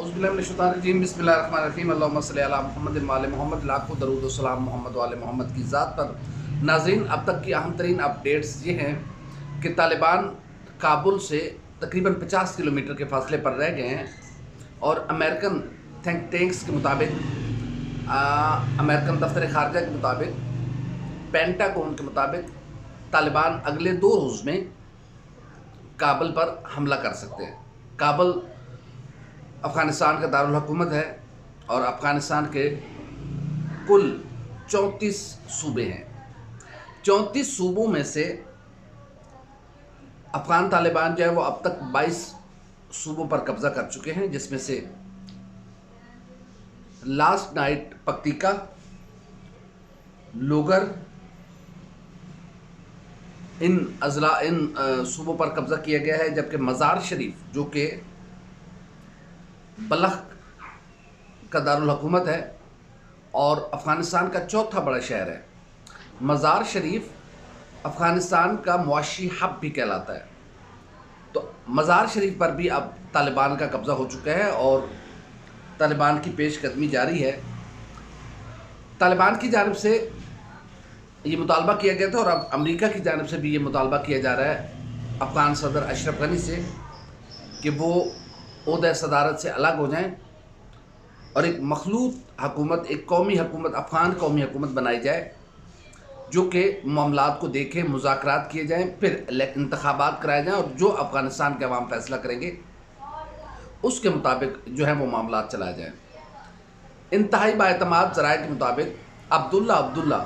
औज़ुबिल्लाहिमिनश्शैतानिर्रजीम बिस्मिल्लाहिर्रहमानिर्रहीम अल्लाहुम्मा सल्लि अला मुहम्मद व आले मोहम्मद लाखों दरूद व सलाम मोहम्मद व आले मोहम्मद की ज़ात पर। नाज़रीन, अब तक की अहम तरीन अपडेट्स ये हैं कि तालिबान काबुल से तकरीबन 50 किलोमीटर के फासले पर रह गए हैं और अमेरिकन थिंक टैंक्स के मुताबिक, अमेरिकन दफ्तर ख़ारजा के मुताबिक, पेंटागन के मुताबिक तालिबान अगले 2 रोज़ में काबुल पर हमला कर सकते हैं। काबुल अफ़गानिस्तान का दारुल हुकूमत है और अफ़गानिस्तान के कुल 34 सूबे हैं। 34 सूबों में से अफ़गान तालिबान जो है वो अब तक 22 सूबों पर कब्ज़ा कर चुके हैं, जिसमें से लास्ट नाइट पक्तिका, लोगर, इन सूबों पर कब्ज़ा किया गया है। जबकि मज़ार शरीफ जो कि बलख का दारुल हुकूमत है और अफ़गानिस्तान का चौथा बड़ा शहर है, मज़ार शरीफ अफ़गानिस्तान का मुआशी हब भी कहलाता है। तो मज़ार शरीफ पर भी अब तालिबान का कब्ज़ा हो चुका है और तालिबान की पेशकदमी जारी है। तालिबान की जानिब से ये मुतालबा किया गया था और अब अमेरिका की जानिब से भी ये मुतालबा किया जा रहा है अफ़गान सदर अशरफ गनी से कि वो ओहदा सदारत से अलग हो जाएं और एक मखलूत हुकूमत, एक कौमी हुकूमत, अफ़गान कौमी हुकूमत बनाई जाए जो कि मामलात को देखें, मुज़ाकरात किए जाएं, फिर इंतखाबात कराए जाएं और जो अफ़गानिस्तान के अवाम फैसला करेंगे उसके मुताबिक जो है वो मामलात चलाए जाएँ। इंतहाई बाएतमाद ज़राए के मुताबिक अब्दुल्ला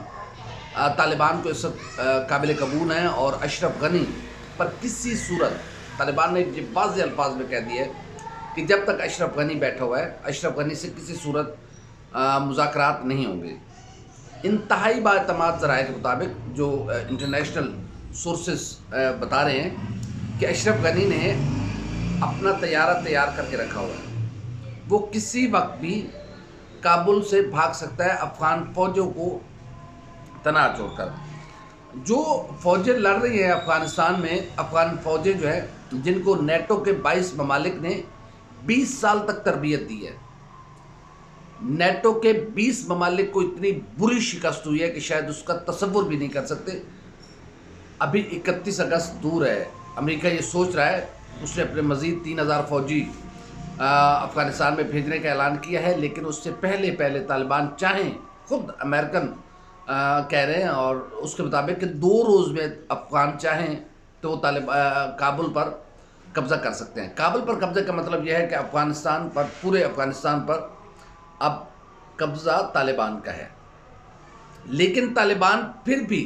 तालिबान को इस वक्त काबिल कबूल हैं और अशरफ गनी पर किसी सूरत, तालिबान ने ये वाज़ेह अल्फाज में कह दिया है कि जब तक अशरफ गनी बैठा हुआ है, अशरफ गनी से किसी सूरत मुज़ाकरात नहीं होंगे। इंतहाई बाएतमाद ज़राए के मुताबिक जो इंटरनेशनल सोर्सेस बता रहे हैं कि अशरफ गनी ने अपना तैयारा तैयार करके रखा हुआ है, वो किसी वक्त भी काबुल से भाग सकता है अफ़गान फ़ौजों को तनाज़ छोड़कर। जो फ़ौजें लड़ रही हैं अफ़गानिस्तान में, अफ़गान फ़ौजें जो है जिनको नेटो के 22 ममालिक ने 20 साल तक तरबियत दी है। नेटो के 20 ममालिक को इतनी बुरी शिकस्त हुई है कि शायद उसका तसव्वुर भी नहीं कर सकते। अभी 31 अगस्त दूर है, अमेरिका ये सोच रहा है, उसने अपने मज़ीद 3000 फ़ौजी अफ़गानिस्तान में भेजने का ऐलान किया है, लेकिन उससे पहले तालिबान चाहें, खुद अमेरिकन कह रहे हैं और उसके मुताबिक कि 2 रोज़ में अफ़गान चाहें तो वो काबुल पर कब्ज़ा कर सकते हैं। काबुल पर कब्ज़े का मतलब यह है कि अफ़गानिस्तान पर, पूरे अफ़गानिस्तान पर अब कब्ज़ा तालिबान का है। लेकिन तालिबान फिर भी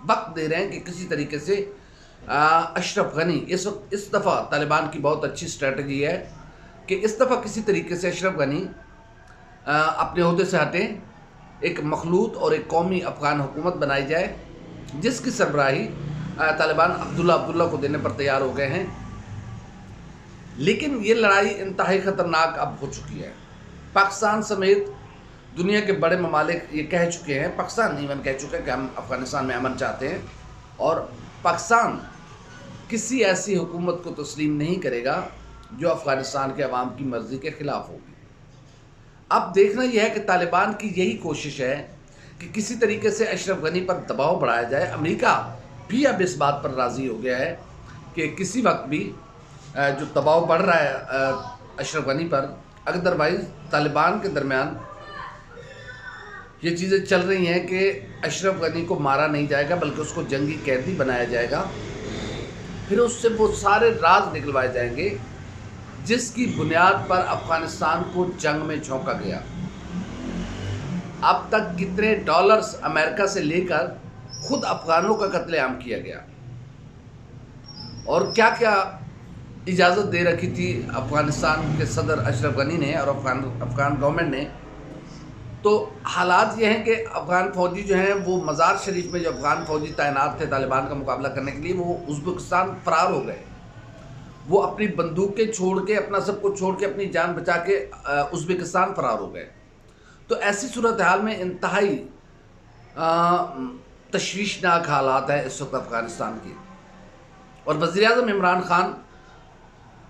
वक्त दे रहे हैं कि किसी तरीके से अशरफ गनी, इस वक्त इस दफ़ा तालिबान की बहुत अच्छी स्ट्रेटजी है कि इस दफ़ा किसी तरीके से अशरफ गनी अपने ओहदे से हटें, एक मखलूत और एक कौमी अफ़गान हुकूमत बनाई जाए जिसकी सरबराही तालिबान अब्दुल्ला को देने पर तैयार हो गए हैं। लेकिन ये लड़ाई इंतहाई ख़तरनाक अब हो चुकी है। पाकिस्तान समेत दुनिया के बड़े ममालिक ये कह चुके हैं, पाकिस्तान इवन कह चुका है कि हम अफ़गानिस्तान में अमन चाहते हैं और पाकिस्तान किसी ऐसी हुकूमत को तस्लीम नहीं करेगा जो अफ़गानिस्तान के अवाम की मर्ज़ी के ख़िलाफ़ होगी। अब देखना यह है कि तालिबान की यही कोशिश है कि किसी तरीके से अशरफ गनी पर दबाव बढ़ाया जाए। अमेरिका भी अब इस बात पर राज़ी हो गया है कि किसी वक्त भी जो दबाव बढ़ रहा है अशरफ गनी पर, अदरवाइज़ तालिबान के दरमियान ये चीज़ें चल रही हैं कि अशरफ गनी को मारा नहीं जाएगा बल्कि उसको जंगी कैदी बनाया जाएगा, फिर उससे वो सारे राज निकलवाए जाएंगे जिसकी बुनियाद पर अफ़गानिस्तान को जंग में झोंका गया। अब तक कितने डॉलर्स अमेरिका से लेकर खुद अफ़गानों का कत्लेआम किया गया और क्या क्या इजाज़त दे रखी थी अफ़गानिस्तान के सदर अशरफ गनी ने और अफ़गान गवर्नमेंट ने। तो हालात ये हैं कि अफ़गान फ़ौजी जो हैं वो मज़ार शरीफ में जो अफ़गान फ़ौजी तैनात थे तालिबान का मुकाबला करने के लिए, वो उज़्बेकिस्तान फ़रार हो गए। वो अपनी बंदूकें छोड़ के, अपना सब कुछ छोड़ के, अपनी जान बचा के उज़्बेकिस्तान फ़रार हो गए। तो ऐसी सूरत हाल में इंतहाई तशवीशनाक हालात है इस वक्त अफ़गानिस्तान की। और वज़ीर-ए-आज़म इमरान खान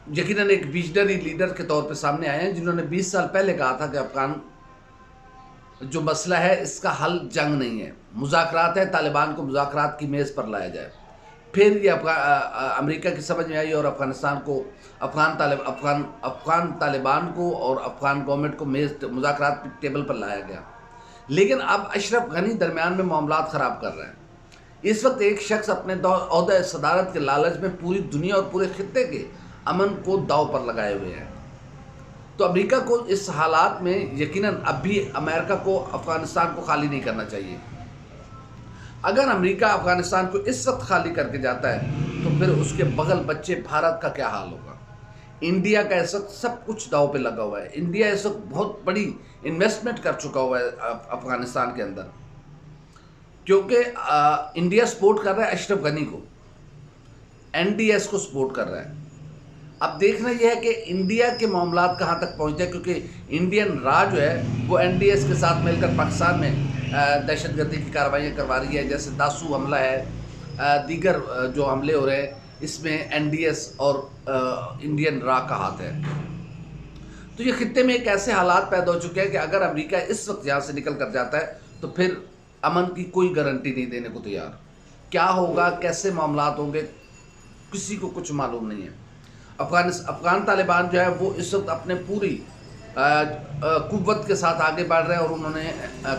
यकीनन एक विजनरी लीडर के तौर पे सामने आए हैं, जिन्होंने 20 साल पहले कहा था कि अफगान जो मसला है इसका हल जंग नहीं है, मुज़ाकरात है, तालिबान को मुज़ाकरात की मेज़ पर लाया जाए। फिर ये अमेरिका की समझ में आई और अफ़गानिस्तान को अफ़गान तालिबान को और अफ़गान गवर्नमेंट को मुज़ाकरात की टेबल पर लाया गया। लेकिन अब अशरफ गनी दरमियान में मामलात ख़राब कर रहे हैं। इस वक्त एक शख्स अपने ओहदे सदारत के लालच में पूरी दुनिया और पूरे खित्ते के अमन को दाव पर लगाए हुए हैं। तो अमेरिका को इस हालात में यकीनन अब भी अमेरिका को अफ़गानिस्तान को खाली नहीं करना चाहिए। अगर अमेरिका अफ़गानिस्तान को इस वक्त खाली करके जाता है तो फिर उसके बगल बच्चे भारत का क्या हाल होगा। इंडिया का इस वक्त सब कुछ दाव पे लगा हुआ है। इंडिया इस वक्त बहुत बड़ी इन्वेस्टमेंट कर चुका हुआ है अफ़गानिस्तान के अंदर, क्योंकि इंडिया सपोर्ट कर रहा है अशरफ गनी को, NDS को सपोर्ट कर रहा है। अब देखना यह है कि इंडिया के मामलात कहाँ तक पहुँचते हैं, क्योंकि इंडियन रा जो है वो NDS के साथ मिलकर पाकिस्तान में दहशतगर्दी की कार्रवाइयाँ करवा रही है। जैसे दासू हमला है, दीगर जो हमले हो रहे हैं, इसमें NDS और इंडियन रा का हाथ है। तो ये खित्ते में एक ऐसे हालात पैदा हो चुके हैं कि अगर अमेरिका इस वक्त यहाँ से निकल कर जाता है तो फिर अमन की कोई गारंटी नहीं देने को तैयार। क्या होगा, कैसे मामलात होंगे, किसी को कुछ मालूम नहीं है। अफ़गान तालिबान जो है वो इस वक्त अपने पूरी कुव्वत के साथ आगे बढ़ रहे हैं और उन्होंने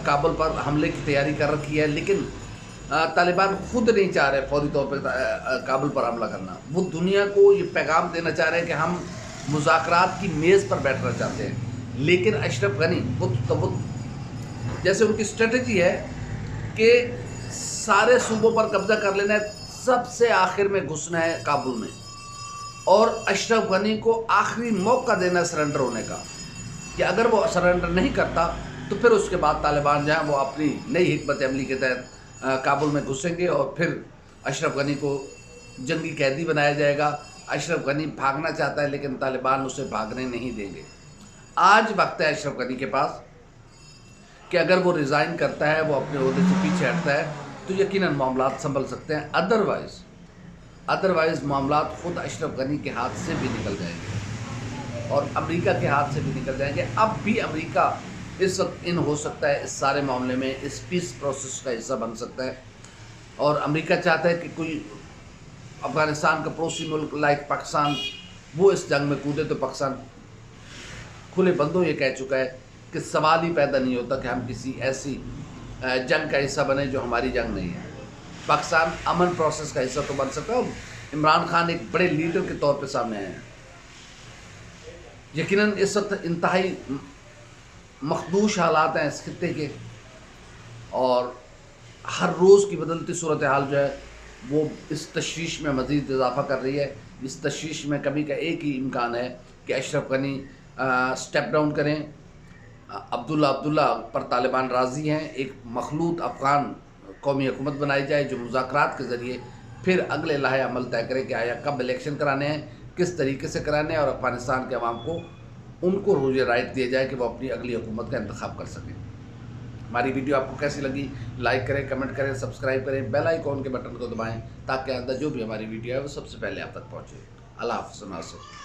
काबुल पर हमले की तैयारी कर रखी है। लेकिन तालिबान खुद नहीं चाह रहे फौरी तौर पर काबुल पर हमला करना। वो दुनिया को ये पैगाम देना चाह रहे हैं कि हम मुज़ाकरात की मेज़ पर बैठना चाहते हैं। लेकिन अशरफ गनी वो जैसे उनकी स्ट्रेटजी है कि सारे सूबों पर कब्जा कर लेना है, सबसे आखिर में घुसना है काबुल में, और अशरफ गनी को आखिरी मौका देना सरेंडर होने का, कि अगर वो सरेंडर नहीं करता तो फिर उसके बाद तालिबान जहाँ वो अपनी नई हिकमत अमली के तहत काबुल में घुसेंगे और फिर अशरफ गनी को जंगी कैदी बनाया जाएगा। अशरफ गनी भागना चाहता है लेकिन तालिबान उसे भागने नहीं देंगे। आज वक्त है अशरफ गनी के पास कि अगर वो रिज़ाइन करता है, वो अपने ओहदे से पीछे हटता है तो यकीनन मामलात संभल सकते हैं। अदरवाइज़ मामलात खुद अशरफ गनी के हाथ से भी निकल जाएंगे और अमेरिका के हाथ से भी निकल जाएंगे। अब भी अमेरिका इस वक्त इन हो सकता है इस सारे मामले में, इस पीस प्रोसेस का हिस्सा बन सकता है। और अमेरिका चाहता है कि कोई अफ़गानिस्तान का पड़ोसी मुल्क लाइक पाकिस्तान वो इस जंग में कूदे, तो पाकिस्तान खुले बंदों ये कह चुका है कि सवाल ही पैदा नहीं होता कि हम किसी ऐसी जंग का हिस्सा बने जो हमारी जंग नहीं है। पाकिस्तान अमन प्रोसेस का हिस्सा तो बन सकता है और इमरान खान एक बड़े लीडर के तौर पे सामने आए हैं। यकीनन इस वक्त इंतहाई मखदूश हालात हैं इस खित्ते के, और हर रोज़ की बदलती सूरत हाल जो है वो इस तशवीश में मज़ीद इजाफा कर रही है। इस तशवीश में कभी का एक ही इम्कान है कि अशरफ गनी स्टेप डाउन करें, अब्दुल्ला पर तालिबान राज़ी हैं, एक मखलूत अफ़गान कौमी हुकूमत बनाई जाए जो मुज़ाकरात के ज़रिए फिर अगले लाहे अमल तय करे कि आया कब इलेक्शन कराने हैं, किस तरीके से कराने हैं, और अफ़गानिस्तान के अवाम को उनको रोज़ राइट दिया जाए कि वो अपनी अगली हुकूमत का इंतखाब कर सकें। हमारी वीडियो आपको कैसी लगी, लाइक करें, कमेंट करें, सब्सक्राइब करें, बेल आइकॉन के बटन को दबाएं ताकि आइंदा जो भी हमारी वीडियो है वो सबसे पहले आप तक पहुँचे। अल्लाह हाफ़िज़।